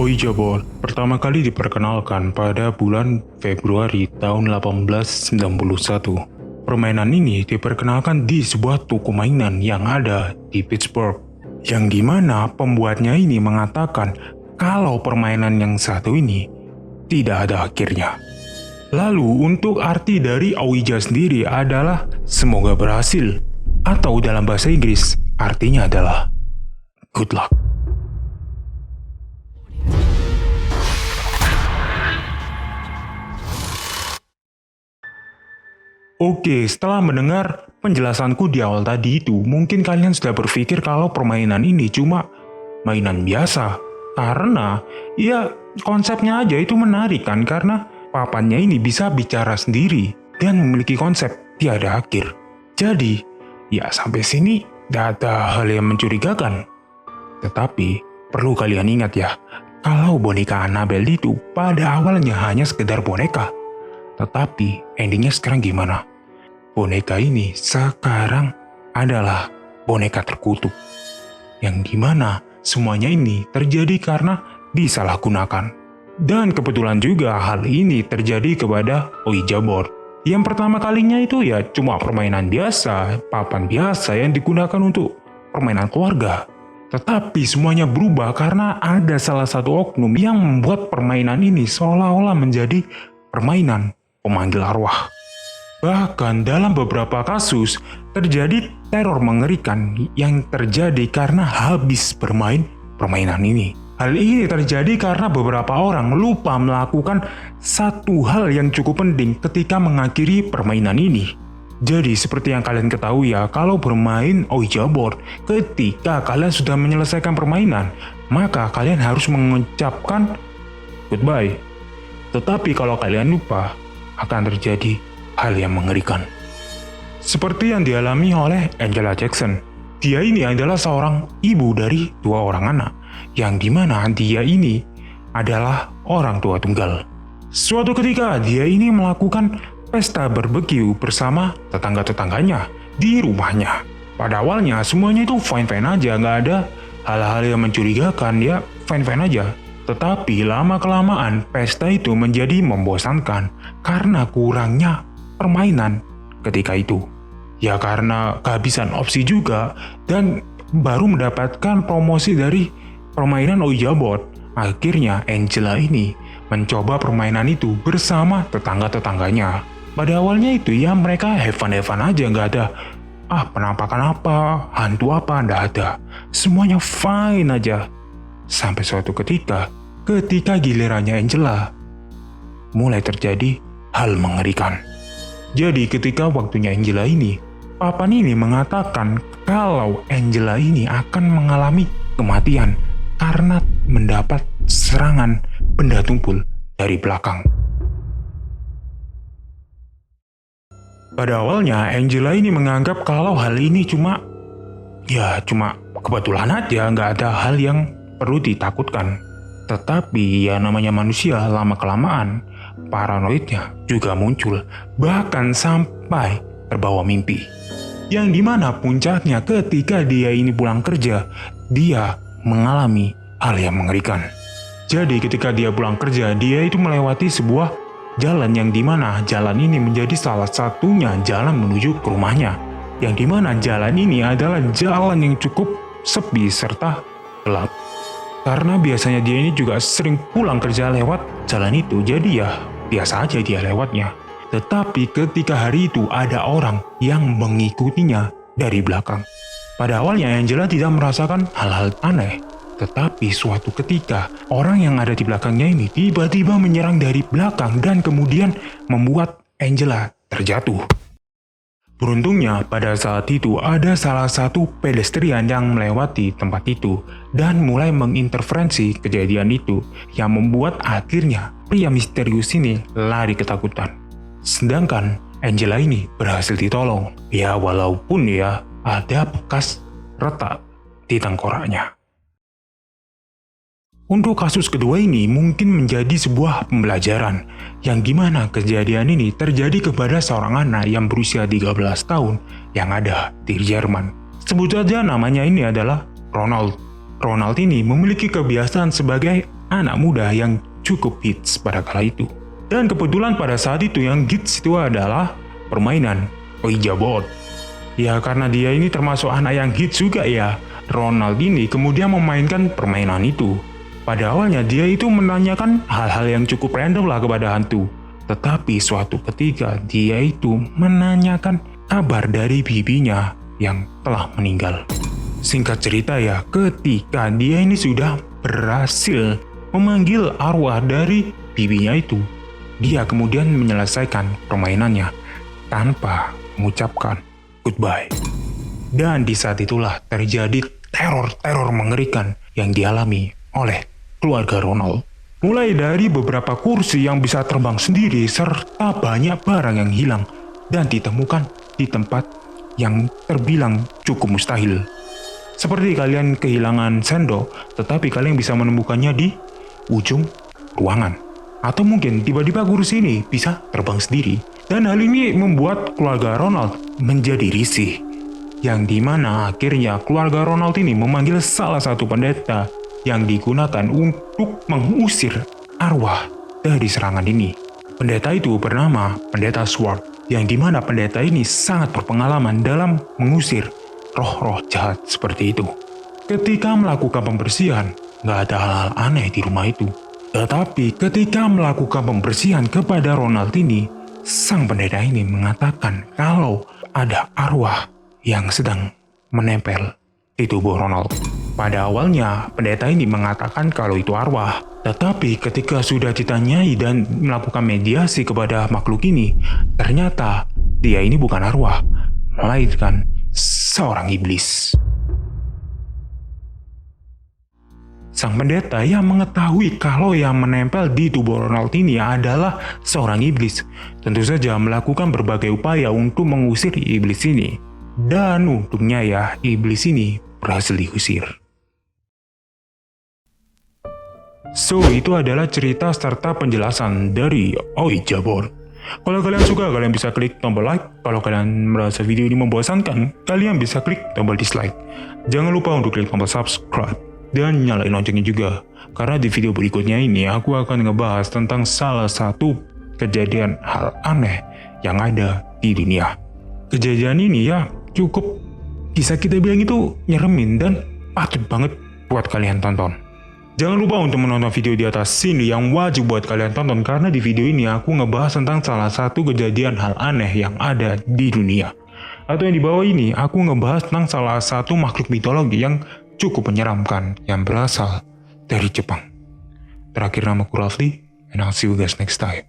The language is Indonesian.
Ouija board pertama kali diperkenalkan pada bulan Februari tahun 1891. Permainan ini diperkenalkan di sebuah toko mainan yang ada di Pittsburgh, yang dimana pembuatnya ini mengatakan kalau permainan yang satu ini tidak ada akhirnya. Lalu untuk arti dari Ouija sendiri adalah semoga berhasil, atau dalam bahasa Inggris artinya adalah good luck. Oke, setelah mendengar penjelasanku di awal tadi itu, mungkin kalian sudah berpikir kalau permainan ini cuma mainan biasa. Karena, ya konsepnya aja itu menarik kan, karena papannya ini bisa bicara sendiri dan memiliki konsep tiada akhir. Jadi, ya sampai sini tidak ada hal yang mencurigakan. Tetapi, perlu kalian ingat ya, kalau boneka Annabelle itu pada awalnya hanya sekedar boneka. Tetapi endingnya sekarang gimana? Boneka ini sekarang adalah boneka terkutuk. Yang dimana semuanya ini terjadi karena disalahgunakan. Dan kebetulan juga hal ini terjadi kepada Ouija board. Yang pertama kalinya itu ya cuma permainan biasa, papan biasa yang digunakan untuk permainan keluarga. Tetapi semuanya berubah karena ada salah satu oknum yang membuat permainan ini seolah-olah menjadi permainan pemanggil arwah. Bahkan dalam beberapa kasus terjadi teror mengerikan yang terjadi karena habis bermain permainan ini. Hal ini terjadi karena beberapa orang lupa melakukan satu hal yang cukup penting ketika mengakhiri permainan ini. Jadi seperti yang kalian ketahui ya, kalau bermain Ouija board, ketika kalian sudah menyelesaikan permainan, maka kalian harus mengucapkan goodbye. Tetapi kalau kalian lupa, akan terjadi hal yang mengerikan. Seperti yang dialami oleh Angela Jackson. Dia ini adalah seorang ibu dari 2 orang anak, yang dimana dia ini adalah orang tua tunggal. Suatu ketika dia ini melakukan pesta barbeque bersama tetangga-tetangganya di rumahnya. Pada awalnya semuanya itu fine-fine aja, nggak ada hal-hal yang mencurigakan, ya fine-fine aja. Tetapi lama-kelamaan pesta itu menjadi membosankan karena kurangnya permainan ketika itu. Ya karena kehabisan opsi juga dan baru mendapatkan promosi dari permainan Ouija board. Akhirnya Angela ini mencoba permainan itu bersama tetangga-tetangganya. Pada awalnya itu ya mereka have fun aja, nggak ada penampakan apa, hantu apa, nggak ada. Semuanya fine aja. Sampai suatu ketika gilirannya Angela, mulai terjadi hal mengerikan. Jadi ketika waktunya Angela ini, papan ini mengatakan kalau Angela ini akan mengalami kematian karena mendapat serangan benda tumpul dari belakang. Pada awalnya Angela ini menganggap kalau hal ini cuma kebetulan aja, nggak ada hal yang perlu ditakutkan. Tetapi ya namanya manusia, lama-kelamaan paranoidnya juga muncul, bahkan sampai terbawa mimpi. Yang dimana puncaknya ketika dia ini pulang kerja, dia mengalami hal yang mengerikan. Jadi ketika dia pulang kerja, dia itu melewati sebuah jalan yang dimana jalan ini menjadi salah satunya jalan menuju ke rumahnya. Yang dimana jalan ini adalah jalan yang cukup sepi serta gelap. Karena biasanya dia ini juga sering pulang kerja lewat jalan itu, jadi ya biasa aja dia lewatnya. Tetapi ketika hari itu ada orang yang mengikutinya dari belakang. Pada awalnya Angela tidak merasakan hal-hal aneh. Tetapi suatu ketika orang yang ada di belakangnya ini tiba-tiba menyerang dari belakang dan kemudian membuat Angela terjatuh. Beruntungnya pada saat itu ada salah satu pedestrian yang melewati tempat itu dan mulai menginterferensi kejadian itu yang membuat akhirnya pria misterius ini lari ketakutan. Sedangkan Angela ini berhasil ditolong, ya walaupun ya ada bekas retak di tengkoraknya. Untuk kasus kedua ini mungkin menjadi sebuah pembelajaran yang dimana kejadian ini terjadi kepada seorang anak yang berusia 13 tahun yang ada di Jerman. Sebut saja namanya ini adalah Ronald. Ronald ini memiliki kebiasaan sebagai anak muda yang cukup hits pada kala itu. Dan kebetulan pada saat itu yang hits itu adalah permainan Ouija board. Ya karena dia ini termasuk anak yang hits juga ya, Ronald ini kemudian memainkan permainan itu. Pada awalnya dia itu menanyakan hal-hal yang cukup random lah kepada hantu. Tetapi suatu ketika dia itu menanyakan kabar dari bibinya yang telah meninggal. Singkat cerita ya, ketika dia ini sudah berhasil memanggil arwah dari bibinya itu, dia kemudian menyelesaikan permainannya tanpa mengucapkan goodbye. Dan di saat itulah terjadi teror mengerikan yang dialami oleh keluarga Ronald. Mulai dari beberapa kursi yang bisa terbang sendiri serta banyak barang yang hilang dan ditemukan di tempat yang terbilang cukup mustahil. Seperti kalian kehilangan sendok, tetapi kalian bisa menemukannya di ujung ruangan. Atau mungkin tiba-tiba kursi ini bisa terbang sendiri. Dan hal ini membuat keluarga Ronald menjadi risih. Yang dimana akhirnya keluarga Ronald ini memanggil salah satu pendeta yang digunakan untuk mengusir arwah dari serangan ini. Pendeta itu bernama Pendeta Swart, yang dimana pendeta ini sangat berpengalaman dalam mengusir roh-roh jahat seperti itu. Ketika melakukan pembersihan, nggak ada hal-hal aneh di rumah itu. Tetapi ketika melakukan pembersihan kepada Ronald ini, sang pendeta ini mengatakan kalau ada arwah yang sedang menempel di tubuh Ronald. Pada awalnya, pendeta ini mengatakan kalau itu arwah. Tetapi ketika sudah ditanyai dan melakukan mediasi kepada makhluk ini, ternyata dia ini bukan arwah, melainkan seorang iblis. Sang pendeta yang mengetahui kalau yang menempel di tubuh Ronald ini adalah seorang iblis, tentu saja melakukan berbagai upaya untuk mengusir iblis ini. Dan untungnya ya, iblis ini berhasil diusir. So, itu adalah cerita serta penjelasan dari Ouija board. Kalau kalian suka, kalian bisa klik tombol like. Kalau kalian merasa video ini membosankan, kalian bisa klik tombol dislike. Jangan lupa untuk klik tombol subscribe dan nyalain loncengnya juga. Karena di video berikutnya ini, aku akan ngebahas tentang salah satu kejadian hal aneh yang ada di dunia. Kejadian ini ya cukup, bisa kita bilang itu nyeremin dan patut banget buat kalian tonton. Jangan lupa untuk menonton video di atas sini yang wajib buat kalian tonton, karena di video ini aku ngebahas tentang salah satu kejadian hal aneh yang ada di dunia. Atau yang di bawah ini aku ngebahas tentang salah satu makhluk mitologi yang cukup menyeramkan yang berasal dari Jepang. Terakhir, namaku Rafli, and I'll see you guys next time.